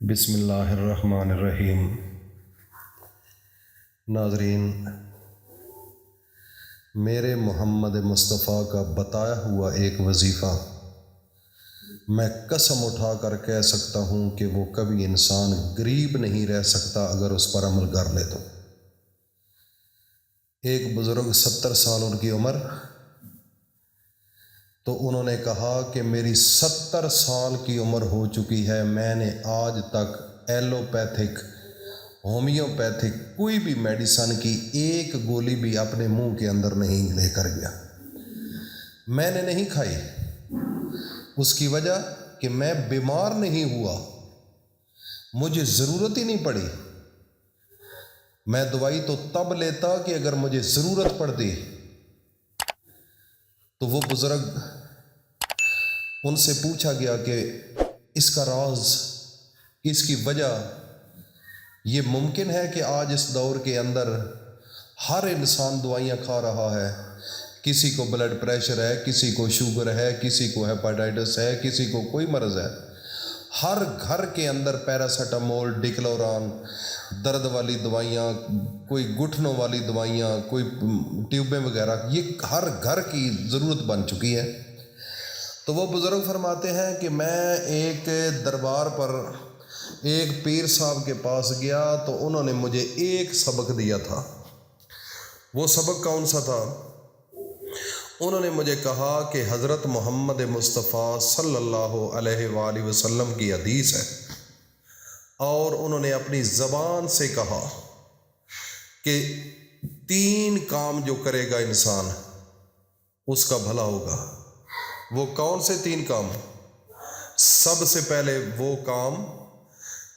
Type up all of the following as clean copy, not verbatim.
بسم اللہ الرحمن الرحیم۔ ناظرین، میرے محمد مصطفیٰ کا بتایا ہوا ایک وظیفہ میں قسم اٹھا کر کہہ سکتا ہوں کہ وہ کبھی انسان غریب نہیں رہ سکتا اگر اس پر عمل کر لے تو۔ ایک بزرگ 70 سال ان کی عمر، تو انہوں نے کہا کہ میری 70 سال کی عمر ہو چکی ہے، میں نے آج تک ایلوپیتھک، ہومیوپیتھک کوئی بھی میڈیسن کی ایک گولی بھی اپنے منہ کے اندر نہیں لے کر گیا، میں نے نہیں کھائی۔ اس کی وجہ کہ میں بیمار نہیں ہوا، مجھے ضرورت ہی نہیں پڑی۔ میں دوائی تو تب لیتا کہ اگر مجھے ضرورت پڑتی۔ تو وہ بزرگ، ان سے پوچھا گیا کہ اس کا راز، اس کی وجہ، یہ ممکن ہے کہ آج اس دور کے اندر ہر انسان دوائیاں کھا رہا ہے، کسی کو بلڈ پریشر ہے، کسی کو شوگر ہے، کسی کو ہیپاٹائٹس ہے، کسی کو کوئی مرض ہے، ہر گھر کے اندر پیراسیٹامول، ڈکلوران، درد والی دوائیاں، کوئی گھٹنوں والی دوائیاں، کوئی ٹیوبیں وغیرہ، یہ ہر گھر کی ضرورت بن چکی ہے۔ تو وہ بزرگ فرماتے ہیں کہ میں ایک دربار پر ایک پیر صاحب کے پاس گیا تو انہوں نے مجھے ایک سبق دیا تھا۔ وہ سبق کون سا تھا؟ انہوں نے مجھے کہا کہ حضرت محمد مصطفیٰ صلی اللہ علیہ وآلہ وسلم کی حدیث ہے، اور انہوں نے اپنی زبان سے کہا کہ 3 کام جو کرے گا انسان اس کا بھلا ہوگا۔ وہ کون سے 3 کام؟ سب سے پہلے وہ کام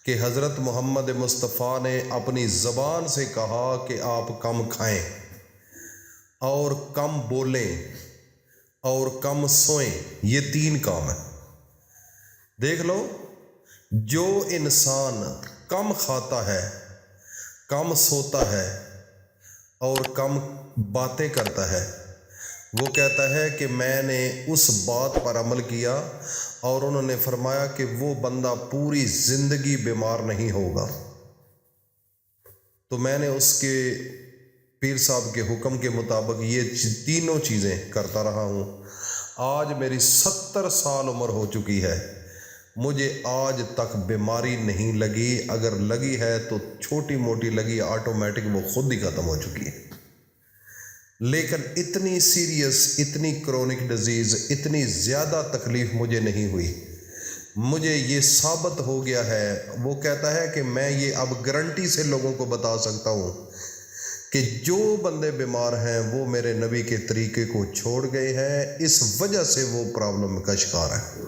کہ حضرت محمد مصطفیٰ نے اپنی زبان سے کہا کہ آپ کم کھائیں اور کم بولیں اور کم سوئیں۔ یہ 3 کام ہیں۔ دیکھ لو، جو انسان کم کھاتا ہے، کم سوتا ہے اور کم باتیں کرتا ہے، وہ کہتا ہے کہ میں نے اس بات پر عمل کیا، اور انہوں نے فرمایا کہ وہ بندہ پوری زندگی بیمار نہیں ہوگا۔ تو میں نے اس کے پیر صاحب کے حکم کے مطابق یہ تینوں چیزیں کرتا رہا ہوں۔ آج میری 70 سال عمر ہو چکی ہے، مجھے آج تک بیماری نہیں لگی، اگر لگی ہے تو چھوٹی موٹی لگی، آٹومیٹک وہ خود ہی ختم ہو چکی ہے۔ لیکن اتنی سیریس، اتنی کرونک ڈیزیز، اتنی زیادہ تکلیف مجھے نہیں ہوئی۔ مجھے یہ ثابت ہو گیا ہے، وہ کہتا ہے کہ میں یہ اب گارنٹی سے لوگوں کو بتا سکتا ہوں کہ جو بندے بیمار ہیں وہ میرے نبی کے طریقے کو چھوڑ گئے ہیں، اس وجہ سے وہ پرابلم کا شکار ہیں۔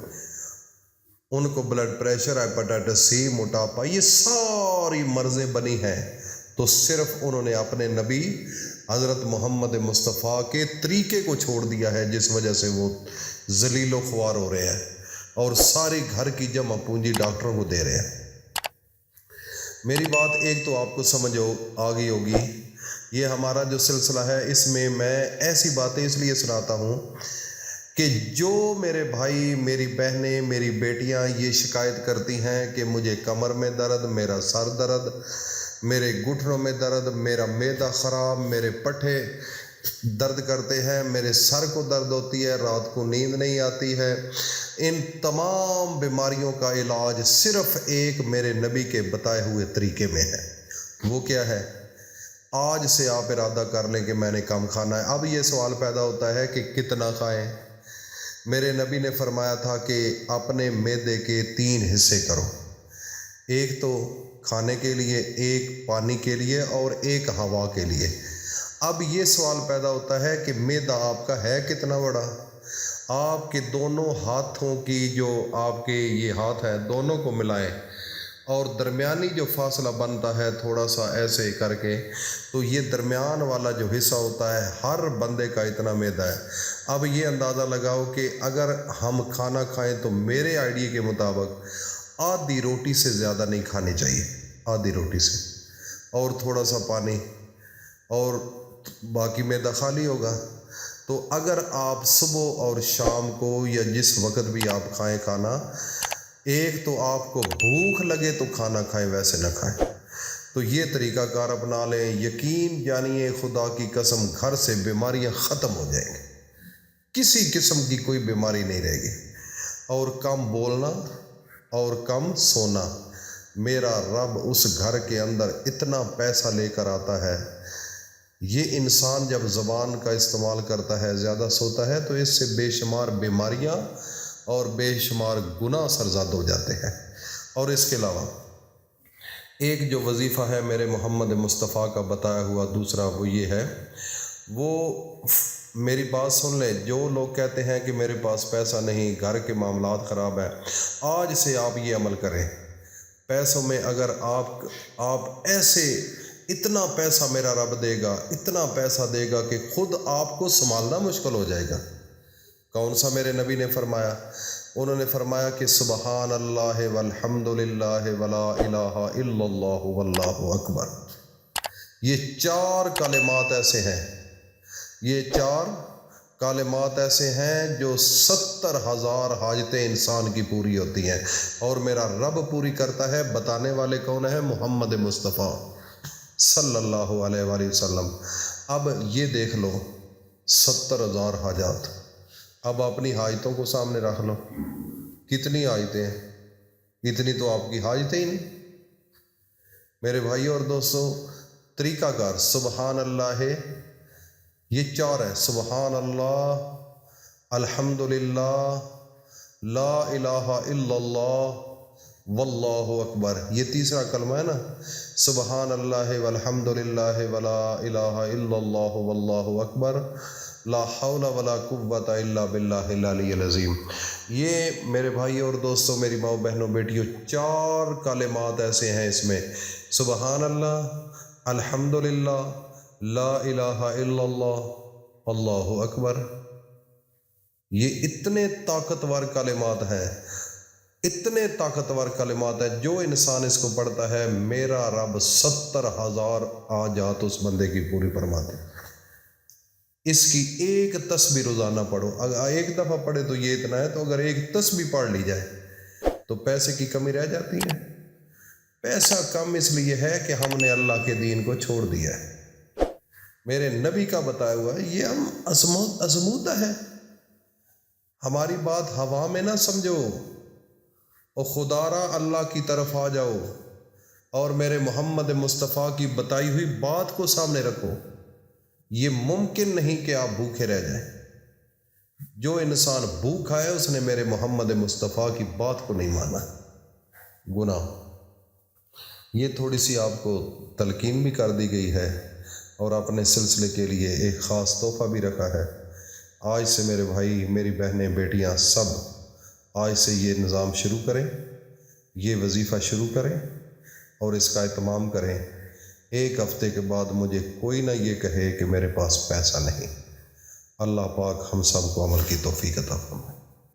ان کو بلڈ پریشر، ہیپاٹائٹس سی، موٹاپا، یہ ساری مرضیں بنی ہیں، تو صرف انہوں نے اپنے نبی حضرت محمد مصطفیٰ کے طریقے کو چھوڑ دیا ہے، جس وجہ سے وہ ذلیل و خوار ہو رہے ہیں اور ساری گھر کی جمع پونجی ڈاکٹروں کو دے رہے ہیں۔ میری بات ایک تو آپ کو سمجھ آ گئی ہوگی۔ یہ ہمارا جو سلسلہ ہے، اس میں ایسی باتیں اس لیے سناتا ہوں کہ جو میرے بھائی، میری بہنیں، میری بیٹیاں یہ شکایت کرتی ہیں کہ مجھے کمر میں درد، میرا سر درد، میرے گھٹنوں میں درد، میرا معدہ خراب، میرے پٹھے درد کرتے ہیں، میرے سر کو درد ہوتی ہے، رات کو نیند نہیں آتی ہے، ان تمام بیماریوں کا علاج صرف ایک میرے نبی کے بتائے ہوئے طریقے میں ہے۔ وہ کیا ہے؟ آج سے آپ ارادہ کر لیں کہ میں نے کم کھانا ہے۔ اب یہ سوال پیدا ہوتا ہے کہ کتنا کھائیں؟ میرے نبی نے فرمایا تھا کہ اپنے معدے کے 3 حصے کرو، ایک تو کھانے کے لیے، ایک پانی کے لیے اور ایک ہوا کے لیے۔ اب یہ سوال پیدا ہوتا ہے کہ معدہ آپ کا ہے کتنا بڑا؟ آپ کے دونوں ہاتھوں کی، جو آپ کے یہ ہاتھ ہیں، دونوں کو ملائیں اور درمیانی جو فاصلہ بنتا ہے تھوڑا سا ایسے کر کے، تو یہ درمیان والا جو حصہ ہوتا ہے، ہر بندے کا اتنا معدہ ہے۔ اب یہ اندازہ لگاؤ کہ اگر ہم کھانا کھائیں تو میرے آئیڈیا کے مطابق آدھی روٹی سے زیادہ نہیں کھانی چاہیے، آدھی روٹی سے، اور تھوڑا سا پانی، اور باقی معدہ خالی ہوگا۔ تو اگر آپ صبح اور شام کو یا جس وقت بھی آپ کھائیں کھانا، ایک تو آپ کو بھوک لگے تو کھانا کھائیں، ویسے نہ کھائیں۔ تو یہ طریقہ کار اپنا لیں، یقین جانیے خدا کی قسم گھر سے بیماریاں ختم ہو جائیں گی، کسی قسم کی کوئی بیماری نہیں رہے گی۔ اور کم بولنا اور کم سونا، میرا رب اس گھر کے اندر اتنا پیسہ لے کر آتا ہے، یہ انسان جب زبان کا استعمال کرتا ہے، زیادہ سوتا ہے، تو اس سے بے شمار بیماریاں اور بے شمار گناہ سرزاد ہو جاتے ہیں۔ اور اس کے علاوہ ایک جو وظیفہ ہے میرے محمد مصطفیٰ کا بتایا ہوا دوسرا، وہ یہ ہے، وہ میری بات سن لیں، جو لوگ کہتے ہیں کہ میرے پاس پیسہ نہیں، گھر کے معاملات خراب ہیں، آج سے آپ یہ عمل کریں۔ پیسوں میں اگر آپ ایسے اتنا پیسہ میرا رب دے گا، اتنا پیسہ دے گا کہ خود آپ کو سنبھالنا مشکل ہو جائے گا۔ کون سا میرے نبی نے فرمایا؟ انہوں نے فرمایا کہ سبحان اللہ والحمد للہ ولا الہ الا اللہ واللہ اکبر۔ یہ چار کلمات ایسے ہیں، یہ چار کلمات ایسے ہیں جو 70,000 حاجتیں انسان کی پوری ہوتی ہیں، اور میرا رب پوری کرتا ہے۔ بتانے والے کون ہیں؟ محمد مصطفیٰ صلی اللہ علیہ وآلہ وسلم۔ اب یہ دیکھ لو 70,000 حاجات، اب اپنی حاجتوں کو سامنے رکھ لو، کتنی حاجتیں ہیں؟ اتنی تو آپ کی حاجتیں ہی نہیں۔ میرے بھائیوں اور دوستوں، طریقہ کار سبحان اللہ، یہ چار ہے، سبحان اللہ، الحمد للہ، لا الہ الا اللہ، واللہ اکبر۔ یہ تیسرا کلمہ ہے نا، سبحان اللہ والحمد للہ ولا الہ الا اللہ واللہ اکبر، لا حول ولا قوت الا باللہ العلی العظیم۔ یہ میرے بھائی اور دوستوں، میری ماؤں بہنوں بیٹیوں، چار کلمات ایسے ہیں اس میں، سبحان اللہ، الحمد للہ، لا الہ الا اللہ، اللہ اکبر۔ یہ اتنے طاقتور کلمات ہیں، اتنے طاقتور کلمات ہیں، جو انسان اس کو پڑھتا ہے، میرا رب 70,000 حاجات اس بندے کی پوری فرماتے ہیں۔ اس کی ایک تسبیح روزانہ پڑھو، اگر ایک دفعہ پڑھے تو یہ اتنا ہے، تو اگر ایک تسبیح پڑھ لی جائے تو پیسے کی کمی رہ جاتی ہے؟ پیسہ کم اس لیے ہے کہ ہم نے اللہ کے دین کو چھوڑ دیا ہے۔ میرے نبی کا بتایا ہوا ہے، یہ ہم ازمودہ ہے، ہماری بات ہوا میں نہ سمجھو، اور خدا را اللہ کی طرف آ جاؤ، اور میرے محمد مصطفیٰ کی بتائی ہوئی بات کو سامنے رکھو۔ یہ ممکن نہیں کہ آپ بھوکے رہ جائیں۔ جو انسان بھوکا ہے، اس نے میرے محمد مصطفیٰ کی بات کو نہیں مانا، گناہ۔ یہ تھوڑی سی آپ کو تلقین بھی کر دی گئی ہے، اور اپنے سلسلے کے لیے ایک خاص تحفہ بھی رکھا ہے۔ آج سے میرے بھائی، میری بہنیں، بیٹیاں، سب آج سے یہ نظام شروع کریں، یہ وظیفہ شروع کریں، اور اس کا اہتمام کریں۔ ایک ہفتے کے بعد مجھے کوئی نہ یہ کہے کہ میرے پاس پیسہ نہیں۔ اللہ پاک ہم سب کو عمل کی توفیق عطا فرمائے۔